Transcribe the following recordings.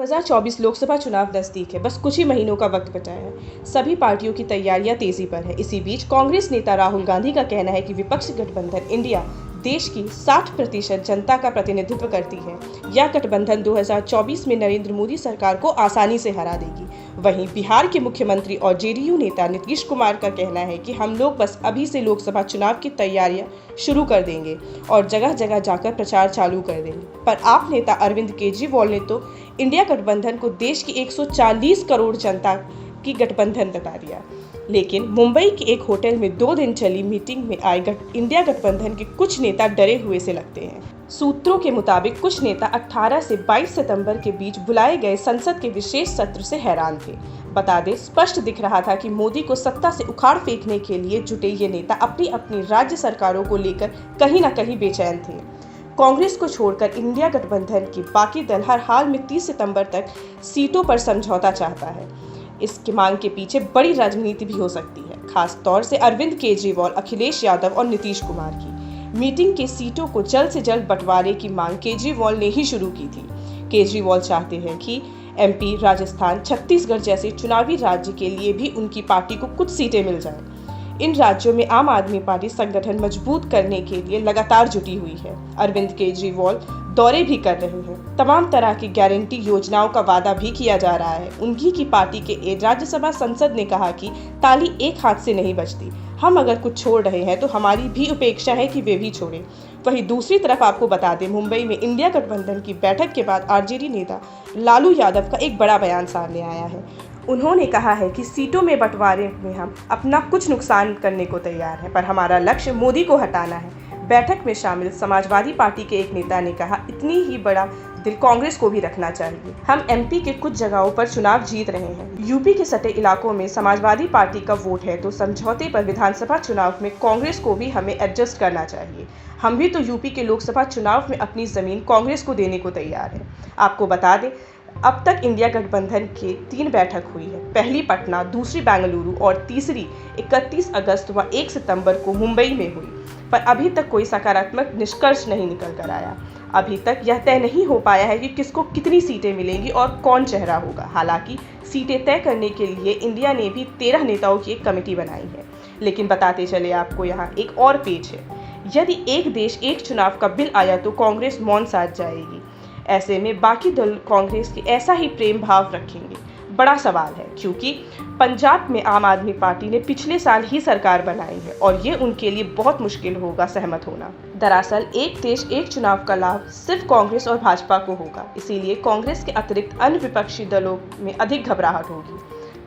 2024 लोकसभा चुनाव नजदीक है। बस कुछ ही महीनों का वक्त बचा है। सभी पार्टियों की तैयारियां तेजी पर है। इसी बीच कांग्रेस नेता राहुल गांधी का कहना है कि विपक्षी गठबंधन इंडिया देश की 60% जनता का प्रतिनिधित्व करती है। यह गठबंधन 2024 में नरेंद्र मोदी सरकार को आसानी से हरा देगी। वहीं बिहार के मुख्यमंत्री और जेडीयू नेता नीतीश कुमार का कहना है कि हम लोग बस अभी से लोकसभा चुनाव की तैयारियां शुरू कर देंगे और जगह जगह जाकर प्रचार चालू कर देंगे। पर आप नेता अरविंद केजरीवाल ने तो इंडिया गठबंधन को देश की 140 करोड़ जनता की गठबंधन बता दिया। लेकिन मुंबई के एक होटल में 2 दिन चली मीटिंग में आए इंडिया गठबंधन के कुछ नेता डरे हुए से लगते हैं। सूत्रों के मुताबिक कुछ नेता 18 से 22 सितंबर के बीच बुलाए गए संसद के विशेष सत्र से हैरान थे। बता दें, स्पष्ट दिख रहा था कि मोदी को सत्ता से उखाड़ फेंकने के लिए जुटे ये नेता अपनी अपनी राज्य सरकारों को लेकर कहीं न कहीं बेचैन थे। कांग्रेस को छोड़कर इंडिया गठबंधन के बाकी दल हर हाल में 30 सितंबर तक सीटों पर समझौता चाहता है। इसकी मांग के पीछे बड़ी राजनीति भी हो सकती है, खास तौर से अरविंद केजरीवाल, अखिलेश यादव और नीतीश कुमार की। मीटिंग के सीटों को जल्द से जल्द बंटवारे की मांग केजरीवाल ने ही शुरू की थी। केजरीवाल चाहते हैं कि एमपी, राजस्थान, छत्तीसगढ़ जैसे चुनावी राज्य के लिए भी उनकी पार्टी को कुछ सीटें मिल जाएं। इन राज्यों में आम आदमी पार्टी संगठन मजबूत करने के लिए लगातार जुटी हुई है। अरविंद केजरीवाल दौरे भी कर रहे हैं। तमाम तरह की गारंटी योजनाओं का वादा भी किया जा रहा है। उनकी की पार्टी के राज्यसभा सांसद ने कहा कि ताली एक हाथ से नहीं बजती। हम अगर कुछ छोड़ रहे हैं तो हमारी भी अपेक्षा है कि वे भी छोड़ें। वहीं दूसरी तरफ आपको बता दें, मुंबई में इंडिया गठबंधन की बैठक के बाद आरजेडी नेता लालू यादव का एक बड़ा बयान सामने आया है। उन्होंने कहा है कि सीटों में बंटवारे में हम अपना कुछ नुकसान करने को तैयार हैं, पर हमारा लक्ष्य मोदी को हटाना है। बैठक में शामिल समाजवादी पार्टी के एक नेता ने कहा, इतनी ही बड़ा दिल कांग्रेस को भी रखना चाहिए। हम एमपी के कुछ जगहों पर चुनाव जीत रहे हैं। यूपी के सटे इलाकों में समाजवादी पार्टी का वोट है, तो समझौते पर विधानसभा चुनाव में कांग्रेस को भी हमें एडजस्ट करना चाहिए। हम भी तो यूपी के लोकसभा चुनाव में अपनी जमीन कांग्रेस को देने को तैयार है। आपको बता दें, अब तक इंडिया गठबंधन की 3 बैठक हुई है। पहली पटना, दूसरी बेंगलुरु और तीसरी 31 अगस्त व 1 सितंबर को मुंबई में हुई, पर अभी तक कोई सकारात्मक निष्कर्ष नहीं निकल कर आया। अभी तक यह तय नहीं हो पाया है कि किसको कितनी सीटें मिलेंगी और कौन चेहरा होगा। हालांकि सीटें तय करने के लिए इंडिया ने भी 13 नेताओं की एक कमेटी बनाई है। लेकिन बताते चले आपको, यहाँ एक और पेच है। यदि एक देश एक चुनाव का बिल आया तो कांग्रेस मौन साध जाएगी। ऐसे में बाकी दल कांग्रेस के ऐसा ही प्रेम भाव रखेंगे। बड़ा सवाल है, क्योंकि पंजाब में आम आदमी पार्टी ने पिछले साल ही सरकार बनाई है और ये उनके लिए बहुत मुश्किल होगा सहमत होना। दरअसल एक देश एक चुनाव का लाभ सिर्फ कांग्रेस और भाजपा को होगा, इसीलिए कांग्रेस के अतिरिक्त अन्य विपक्षी दलों में अधिक घबराहट होगी,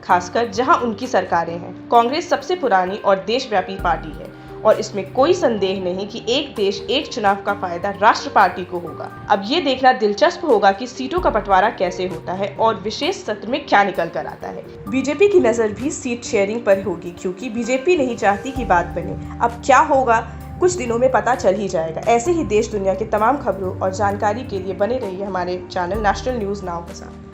खासकर जहां उनकी सरकारें हैं। कांग्रेस सबसे पुरानी और देशव्यापी पार्टी है और इसमें कोई संदेह नहीं कि एक देश एक चुनाव का फायदा राष्ट्र पार्टी को होगा। अब ये देखना दिलचस्प होगा कि सीटों का बंटवारा कैसे होता है और विशेष सत्र में क्या निकल कर आता है। बीजेपी की नजर भी सीट शेयरिंग पर होगी, क्योंकि बीजेपी नहीं चाहती कि बात बने। अब क्या होगा कुछ दिनों में पता चल ही जाएगा। ऐसे ही देश दुनिया के तमाम खबरों और जानकारी के लिए बने रहिए हमारे चैनल नेशनल न्यूज नाउ के साथ।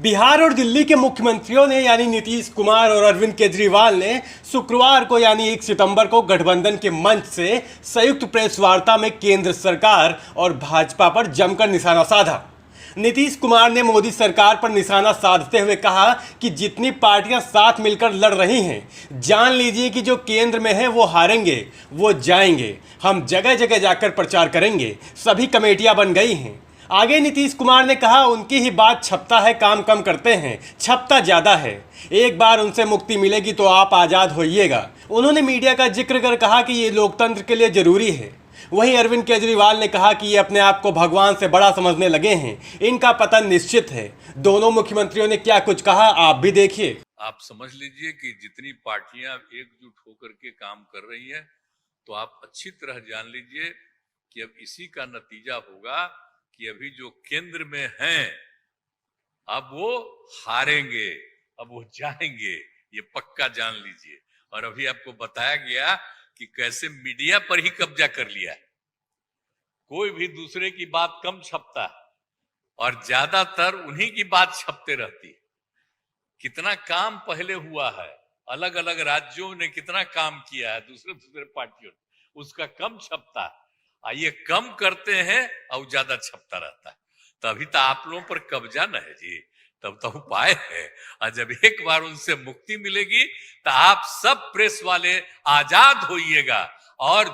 बिहार और दिल्ली के मुख्यमंत्रियों ने यानी नीतीश कुमार और अरविंद केजरीवाल ने शुक्रवार को यानी 1 सितंबर को गठबंधन के मंच से संयुक्त प्रेस वार्ता में केंद्र सरकार और भाजपा पर जमकर निशाना साधा। नीतीश कुमार ने मोदी सरकार पर निशाना साधते हुए कहा कि जितनी पार्टियां साथ मिलकर लड़ रही हैं, जान लीजिए कि जो केंद्र में है वो हारेंगे, वो जाएंगे। हम जगह जगह जाकर प्रचार करेंगे, सभी कमेटियां बन गई हैं। आगे नीतीश कुमार ने कहा, उनकी ही बात छपता है, काम कम करते हैं, छपता ज़्यादा है। एक बार उनसे मुक्ति मिलेगी तो आप आज़ाद होइएगा। उन्होंने मीडिया का जिक्र कर कहा कि ये लोकतंत्र के लिए ज़रूरी है। वहीं अरविंद केजरीवाल ने कहा कि ये अपने आप को भगवान से बड़ा समझने लगे हैं, इनका पतन निश्चित है। दोनों मुख्यमंत्रियों ने क्या कुछ कहा, आप भी देखिए। आप समझ लीजिए कि जितनी पार्टियां एकजुट होकर के काम कर रही हैं, तो आप अच्छी तरह जान लीजिए कि अब इसी का नतीजा होगा कि अभी जो केंद्र में हैं, अब वो हारेंगे, अब वो जाएंगे, ये पक्का जान लीजिए। और अभी आपको बताया गया कि कैसे मीडिया पर ही कब्जा कर लिया है। कोई भी दूसरे की बात कम छपता है और ज्यादातर उन्हीं की बात छपते रहती है। कितना काम पहले हुआ है, अलग अलग राज्यों ने कितना काम किया है, दूसरे पार्टियों ने, उसका कम छपता है। ये कम करते हैं और ज्यादा छपता रहता है। तभी तो आप लोगों पर कब्जा न है जी, तब तो उपाय है। और जब एक बार उनसे मुक्ति मिलेगी तो आप सब प्रेस वाले आजाद होइएगा और